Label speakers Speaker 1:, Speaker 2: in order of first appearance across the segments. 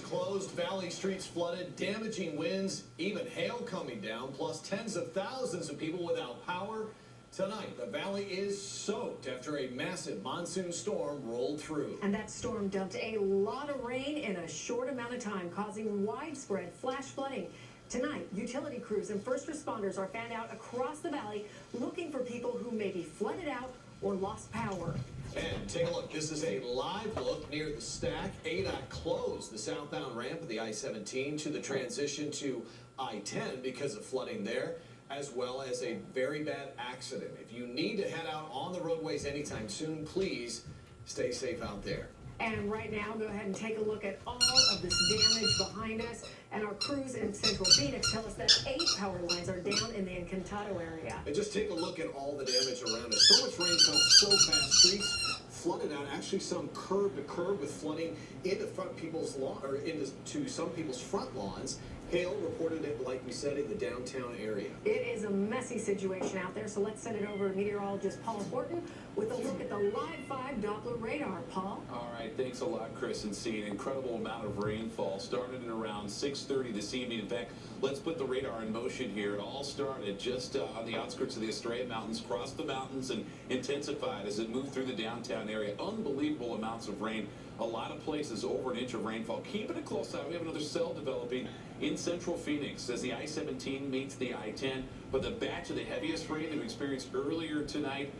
Speaker 1: closed, valley streets flooded, damaging winds, even hail coming down, plus tens of thousands of people without power. Tonight, the valley is soaked after a massive monsoon storm rolled through.
Speaker 2: And that storm dumped a lot of rain in a short amount of time, causing widespread flash flooding. Tonight, utility crews and first responders are fanned out across the valley looking for people who may be flooded out or lost power.
Speaker 1: And take a look. This is a live look near the stack. ADOT closed the southbound ramp of the I-17 to the transition to I-10 because of flooding there, as well as a very bad accident. If you need to head out on the roadways anytime soon, please stay safe out there.
Speaker 2: And right now, go ahead and take a look at all of this damage behind us. And our crews in Central Phoenix tell us that 8 power lines are down in the Encantado area.
Speaker 1: And just take a look at all the damage around us. So much rain fell so fast. Streets flooded out. Actually, some curb to curb with flooding into front people's lawn or into some people's front lawns. Hail reported it, like we said, in the downtown area.
Speaker 2: It is a messy situation out there, so let's send it over to meteorologist Paul Horton with a look at the Live 5 Doppler radar. Paul?
Speaker 3: All right, thanks a lot, Chris and C. An incredible amount of rainfall started at around 6:30 this evening. In fact, let's put the radar in motion here. It all started just on the outskirts of the Estrella Mountains, crossed the mountains, and intensified as it moved through the downtown area. Unbelievable amounts of rain. A lot of places over an inch of rainfall. Keeping a close eye. We have another cell developing in Central Phoenix as the I-17 meets the I-10. But the batch of the heaviest rain that we experienced earlier tonight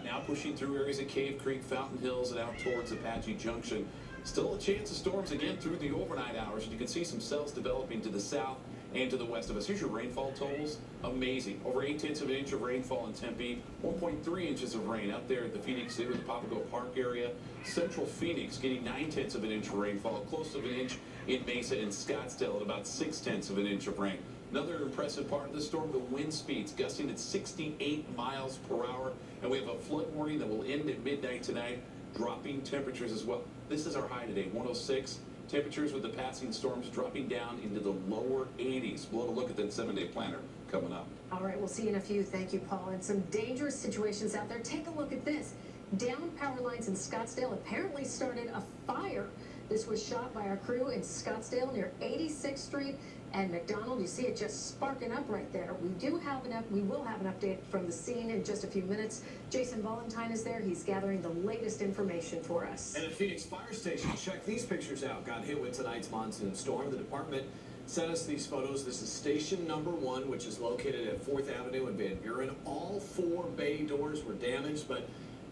Speaker 3: now pushing through areas of Cave Creek, Fountain Hills, and out towards Apache Junction. Still a chance of storms again through the overnight hours. And you can see some cells developing to the south and to the west of us. Here's your rainfall totals. Amazing. Over 8/10 of an inch of rainfall in Tempe. 1.3 inches of rain out there at the Phoenix Zoo and the Papago Park area. Central Phoenix getting 9/10 of an inch of rainfall. Close to an inch in Mesa and Scottsdale at about 6/10 of an inch of rain. Another impressive part of the storm, the wind speeds gusting at 68 miles per hour. And we have a flood warning that will end at midnight tonight. Dropping temperatures as well. This is our high today, 106. Temperatures with the passing storms dropping down into the lower 80s. We'll have a look at that 7-day planner coming up.
Speaker 2: All right, we'll see you in a few. Thank you, Paul. And some dangerous situations out there. Take a look at this. Down power lines in Scottsdale apparently started a fire. This was shot by our crew in Scottsdale near 86th Street and McDonald. You see it just sparking up right there. We will have an update from the scene in just a few minutes. Jason Valentine is there. He's gathering the latest information for us.
Speaker 1: And at Phoenix Fire Station, check these pictures out. Got hit with tonight's monsoon storm. The department sent us these photos. This is station number 1, which is located at 4th Avenue in Van Buren. All 4 bay doors were damaged, but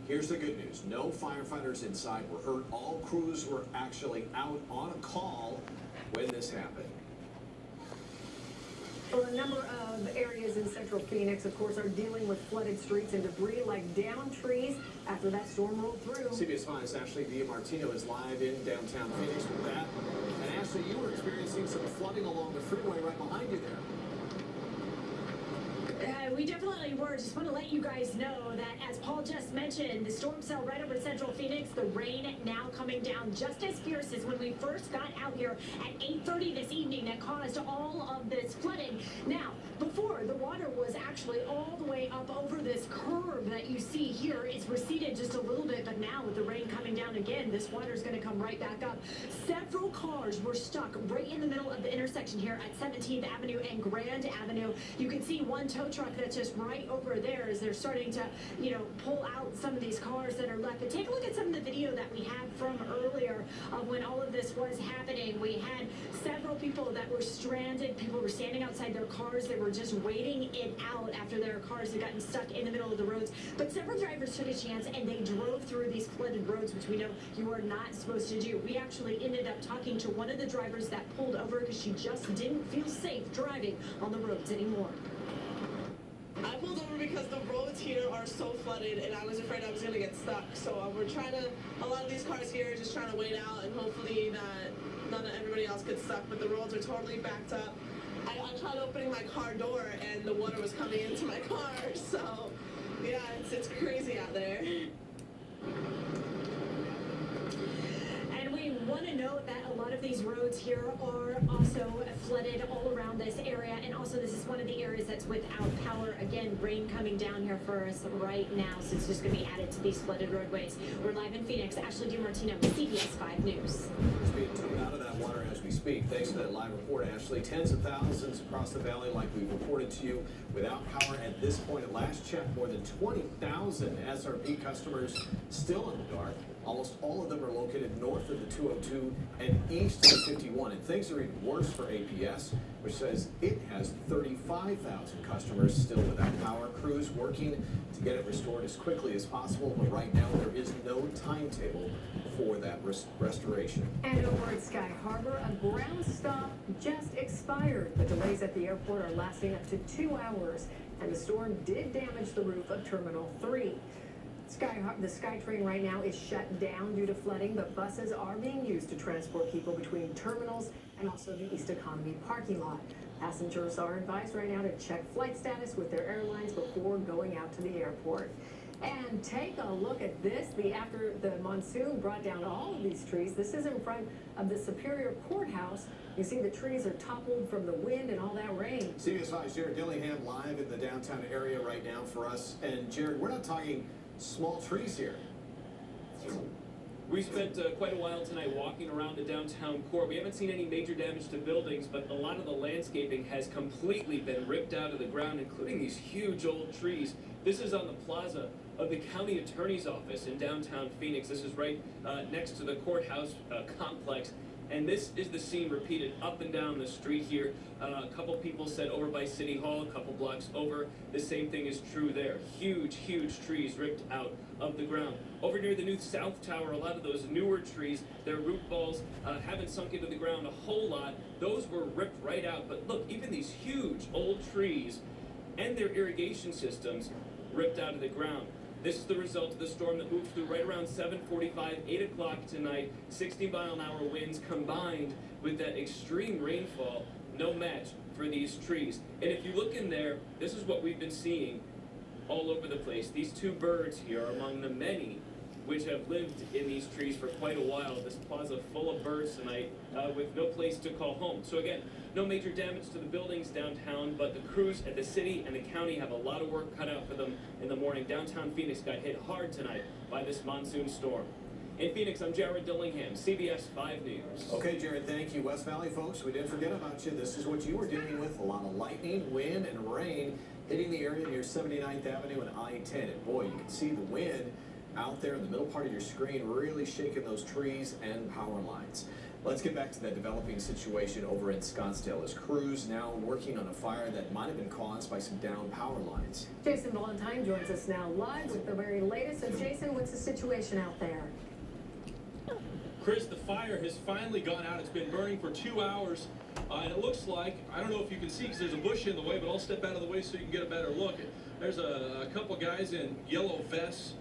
Speaker 1: here's the good news. No firefighters inside were hurt. All crews were actually out on a call when this happened.
Speaker 2: Well, a number of areas in Central Phoenix, of course, are dealing with flooded streets and debris like downed trees after that storm rolled through.
Speaker 1: CBS 5's Ashley DiMartino is live in downtown Phoenix with that. And Ashley, you were experiencing some flooding along the freeway right behind you there.
Speaker 4: We definitely were. Just want to let you guys know that, as Paul just mentioned, the storm cell right over Central Phoenix, the rain now coming down just as fierce as when we first got out here at 8:30 this evening that caused all of this flooding. Now, before, the water was actually all the way up over this curb that you see here. It's receded just a little bit, but now with the rain coming down again, this water is going to come right back up. Several cars were stuck right in the middle of the intersection here at 17th Avenue and Grand Avenue. You can see one tow truck that's just right over there as they're starting to, pull out some of these cars that are left. But take a look at some of the video that we had from earlier of when all of this was happening. We had several people that were stranded. People were standing outside their cars. They were just waiting it out after their cars had gotten stuck in the middle of the roads. But several drivers took a chance and they drove through these flooded roads, which we know you are not supposed to do. We actually ended up talking to one of the drivers that pulled over because she just didn't feel safe driving on the roads anymore.
Speaker 5: I pulled over because the roads here are so flooded and I was afraid I was going to get stuck. So a lot of these cars here are just trying to wait out and hopefully that none of everybody else gets stuck. But the roads are totally backed up. I tried opening my car door and the water was coming into my car. So yeah, it's crazy out there.
Speaker 4: And we wanted to note that a lot of these roads here are also flooded all around this area, and also this is one of the areas that's without power. Again, rain coming down here for us right now, so it's just going to be added to these flooded roadways. We're live in Phoenix. Ashley DiMartino, CBS 5 News.
Speaker 1: It's being towed out of that water as we speak. Thanks for that live report, Ashley. Tens of thousands across the valley, like we've reported to you, without power at this point. At last check, more than 20,000 SRP customers still in the dark. Almost all of them are located north of the 202 and east of the 51. And things are even worse for APS, which says it has 35,000 customers still without power. Crews working to get it restored as quickly as possible, but right now there is no timetable for that restoration.
Speaker 2: And over at Sky Harbor, a ground stop just expired. The delays at the airport are lasting up to 2 hours, and the storm did damage the roof of Terminal 3. The SkyTrain right now is shut down due to flooding, but buses are being used to transport people between terminals and also the East Economy parking lot. Passengers are advised right now to check flight status with their airlines before going out to the airport. And take a look at this. After the monsoon brought down all of these trees, this is in front of the Superior Courthouse. You see the trees are toppled from the wind and all that rain.
Speaker 1: CBS 5's Jared Dillingham live in the downtown area right now for us. And Jared, we're not talking small trees here.
Speaker 6: We spent quite a while tonight walking around the downtown core. We haven't seen any major damage to buildings, but a lot of the landscaping has completely been ripped out of the ground, including these huge old trees. This is on the plaza of the county attorney's office in downtown Phoenix. This is right next to the courthouse complex. And this is the scene repeated up and down the street here. A couple people said over by City Hall, a couple blocks over. The same thing is true there. Huge, huge trees ripped out of the ground. Over near the new South Tower, a lot of those newer trees, their root balls haven't sunk into the ground a whole lot. Those were ripped right out. But look, even these huge old trees and their irrigation systems ripped out of the ground. This is the result of the storm that moved through right around 7:45, 8 o'clock tonight. 60-mile-an-hour winds combined with that extreme rainfall. No match for these trees. And if you look in there, this is what we've been seeing all over the place. These two birds here are among the many which have lived in these trees for quite a while. This plaza full of birds tonight with no place to call home. So again, no major damage to the buildings downtown, but the crews at the city and the county have a lot of work cut out for them in the morning. Downtown Phoenix got hit hard tonight by this monsoon storm. In Phoenix, I'm Jared Dillingham, CBS 5 News.
Speaker 1: Okay, Jared, thank you. West Valley folks, we didn't forget about you. This is what you were dealing with. A lot of lightning, wind, and rain hitting the area near 79th Avenue and I-10. And boy, you can see the wind out there in the middle part of your screen really shaking those trees and power lines. Let's get back to that developing situation over in Scottsdale as crews now working on a fire that might have been caused by some down power lines.
Speaker 2: Jason Valentine joins us now live with the very latest. So Jason, what's the situation out there?
Speaker 7: Chris, the fire has finally gone out. It's been burning for 2 hours, and it looks like, I don't know if you can see because there's a bush in the way, but I'll step out of the way so you can get a better look. There's a couple guys in yellow vests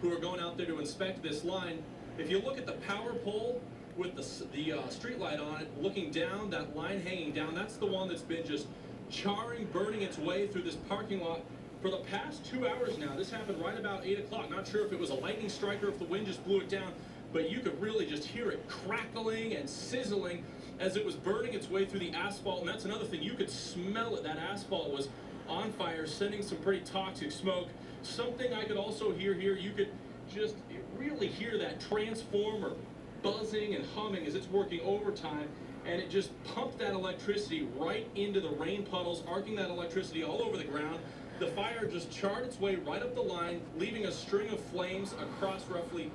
Speaker 7: who are going out there to inspect this line. If you look at the power pole with the street light on it, looking down, that line hanging down, that's the one that's been just charring, burning its way through this parking lot for the past 2 hours now. This happened right about 8 o'clock. Not sure if it was a lightning strike or if the wind just blew it down, but you could really just hear it crackling and sizzling as it was burning its way through the asphalt. And that's another thing, you could smell it. That asphalt was on fire, sending some pretty toxic smoke. Something I could also hear here, you could just really hear that transformer buzzing and humming as it's working overtime, and it just pumped that electricity right into the rain puddles, arcing that electricity all over the ground. The fire just charred its way right up the line, leaving a string of flames across roughly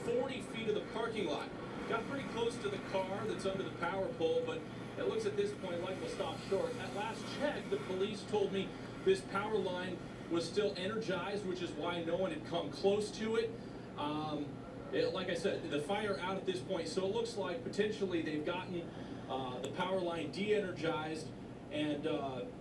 Speaker 7: 40 feet of the parking lot. Got pretty close to the car that's under the power pole, but it looks at this point like we'll stop short. At last check, the police told me this power line was still energized, which is why no one had come close to it. Like I said, the fire out at this point, so it looks like potentially they've gotten the power line de-energized, and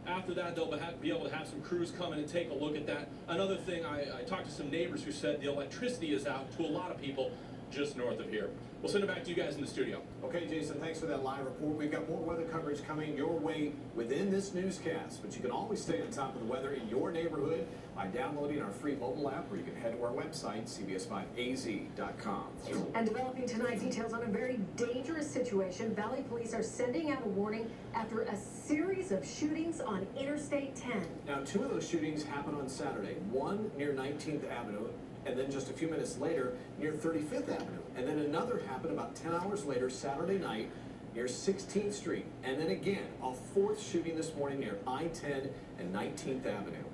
Speaker 7: after that they'll be able to have some crews come in and take a look at that. Another thing, I talked to some neighbors who said the electricity is out to a lot of people, just north of here. We'll send it back to you guys in the studio.
Speaker 1: Okay, Jason, thanks for that live report. We've got more weather coverage coming your way within this newscast, but you can always stay on top of the weather in your neighborhood by downloading our free mobile app, or you can head to our website, cbs5az.com.
Speaker 2: And developing tonight, details on a very dangerous situation. Valley police are sending out a warning after a series of shootings on Interstate 10.
Speaker 1: Now, two of those shootings happened on Saturday, one near 19th Avenue, and then just a few minutes later near 35th Avenue. And then another happened about 10 hours later, Saturday night, near 16th Street. And then again, a fourth shooting this morning near I-10 and 19th Avenue.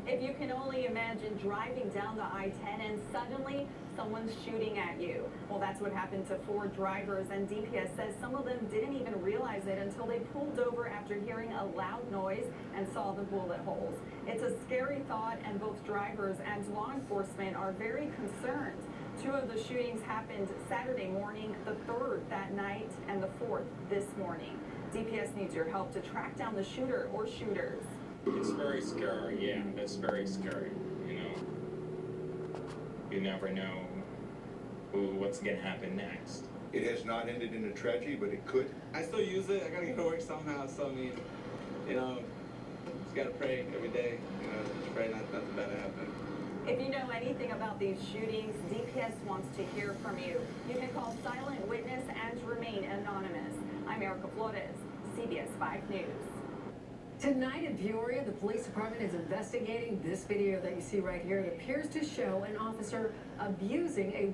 Speaker 8: If you can only imagine driving down the I-10 and suddenly someone's shooting at you. Well, that's what happened to 4 drivers, and DPS says some of them didn't even realize it until they pulled over after hearing a loud noise and saw the bullet holes. It's a scary thought, and both drivers and law enforcement are very concerned. 2 of the shootings happened Saturday morning, the 3rd that night, and the 4th this morning. DPS needs your help to track down the shooter or shooters.
Speaker 9: It's very scary, yeah, that's very scary, you know. You never know what's gonna happen next.
Speaker 10: It has not ended in a tragedy, but it could.
Speaker 11: I still use it. I gotta go to work somehow, so I mean, you know, just gotta pray every day, you know, just pray nothing bad to happen.
Speaker 8: If you know anything about these shootings, DPS wants to hear from you. You can call Silent Witness and remain anonymous. I'm Erica Flores, CBS 5 News.
Speaker 2: Tonight in Peoria, the police department is investigating this video that you see right here. It appears to show an officer abusing a